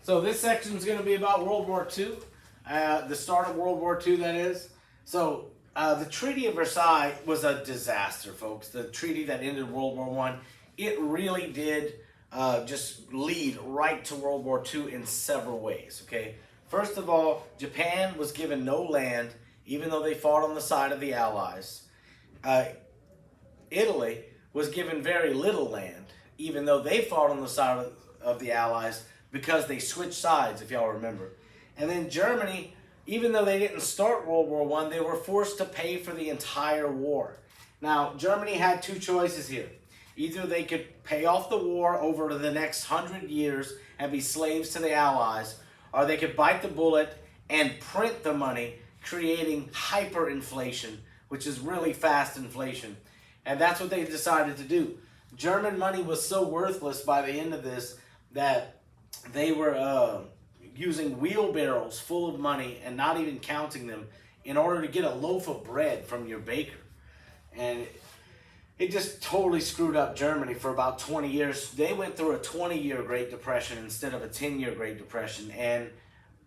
So this section is going to be about World War II, the start of World War II, that is. So the Treaty of Versailles was a disaster, folks. The treaty that ended World War I, it really did just lead right to World War II in several ways, okay? First of all, Japan was given no land, even though they fought on the side of the Allies. Italy was given very little land, even though they fought on the side of the Allies because they switched sides, if y'all remember. And then Germany, even though they didn't start World War I, they were forced to pay for the entire war. Now, Germany had two choices here. Either they could pay off the war over the next 100 years and be slaves to the Allies, or they could bite the bullet and print the money, creating hyperinflation, which is really fast inflation. And that's what they decided to do. German money was so worthless by the end of this that they were using wheelbarrows full of money and not even counting them in order to get a loaf of bread from your baker. And it just totally screwed up Germany for about 20 years. They went through a 20-year Great Depression instead of a 10-year Great Depression. And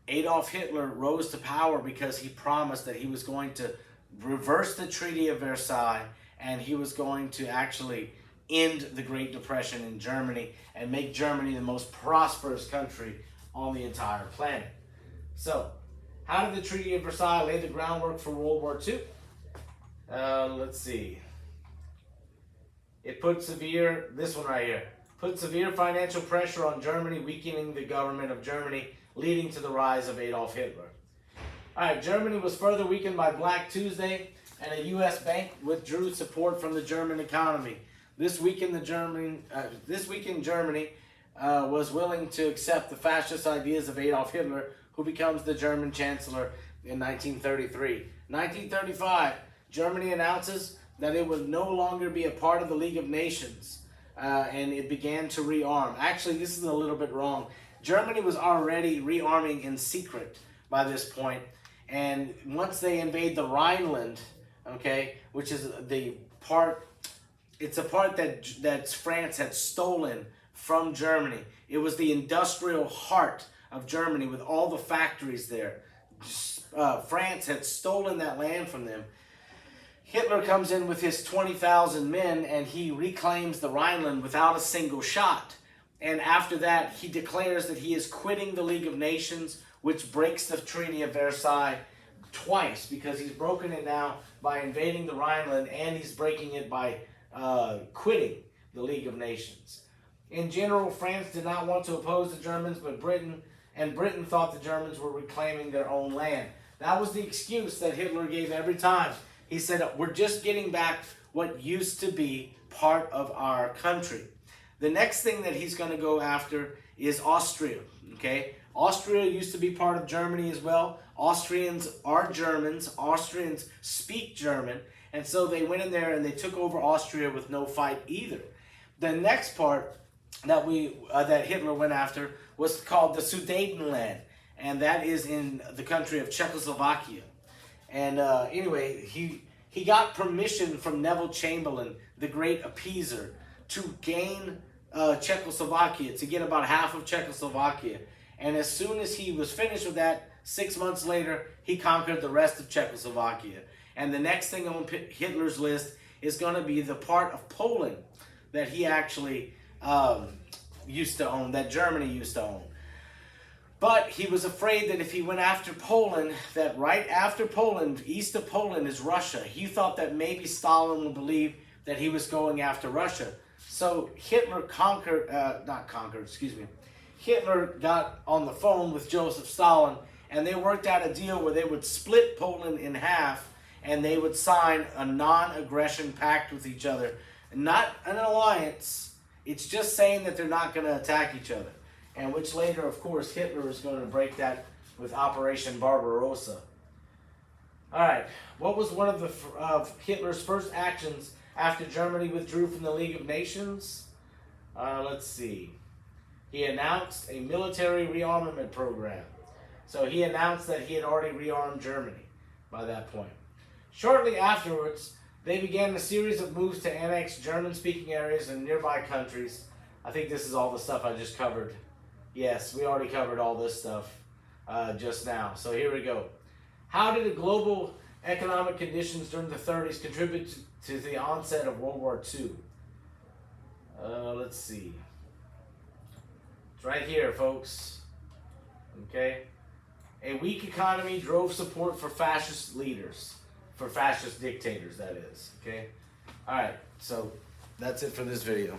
Adolf Hitler rose to power because he promised that he was going to reverse the Treaty of Versailles and he was going to actually end the Great Depression in Germany and make Germany the most prosperous country on the entire planet. So, how did the Treaty of Versailles lay the groundwork for World War II? Let's see. It put this one right here, put severe financial pressure on Germany, weakening the government of Germany, leading to the rise of Adolf Hitler. Alright, Germany was further weakened by Black Tuesday, and a U.S. bank withdrew support from the German economy. This weakened Germany was willing to accept the fascist ideas of Adolf Hitler, who becomes the German Chancellor in 1933. 1935, Germany announces that it would no longer be a part of the League of Nations, and it began to rearm. Actually, this is a little bit wrong. Germany was already rearming in secret by this point, and once they invade the Rhineland, okay, which is the part, it's a part that France had stolen from Germany. It was the industrial heart of Germany with all the factories there. France had stolen that land from them. Hitler comes in with his 20,000 men and he reclaims the Rhineland without a single shot. And after that, he declares that he is quitting the League of Nations, which breaks the Treaty of Versailles twice, because he's broken it now by invading the Rhineland and he's breaking it by quitting the League of Nations. In general, France did not want to oppose the Germans, but Britain thought the Germans were reclaiming their own land. That was the excuse that Hitler gave every time. He said, we're just getting back what used to be part of our country. The next thing that he's going to go after is Austria, okay? Austria used to be part of Germany as well. Austrians are Germans. Austrians speak German. And so they went in there and they took over Austria with no fight either. The next part that Hitler went after was called the Sudetenland. And that is in the country of Czechoslovakia. And anyway, he got permission from Neville Chamberlain, the great appeaser, to gain Czechoslovakia, to get about half of Czechoslovakia. And as soon as he was finished with that, 6 months later, he conquered the rest of Czechoslovakia. And the next thing on Hitler's list is going to be the part of Poland that he actually used to own, that Germany used to own. But he was afraid that if he went after Poland, that right after Poland, east of Poland is Russia. He thought that maybe Stalin would believe that he was going after Russia. So Hitler Hitler got on the phone with Joseph Stalin, and they worked out a deal where they would split Poland in half, and they would sign a non-aggression pact with each other. Not an alliance. It's just saying that they're not going to attack each other. And which later, of course, Hitler is going to break that with Operation Barbarossa. Alright, what was one of Hitler's first actions after Germany withdrew from the League of Nations? Let's see. He announced a military rearmament program. So he announced that he had already rearmed Germany by that point. Shortly afterwards, they began a series of moves to annex German-speaking areas in nearby countries. I think this is all the stuff I just covered Yes, we already covered all this stuff just now. So here we go. How did the global economic conditions during the 30s contribute to the onset of World War II? Let's see. It's right here, folks. Okay. A weak economy drove support for fascist leaders, for fascist dictators, that is. Okay. All right. So that's it for this video.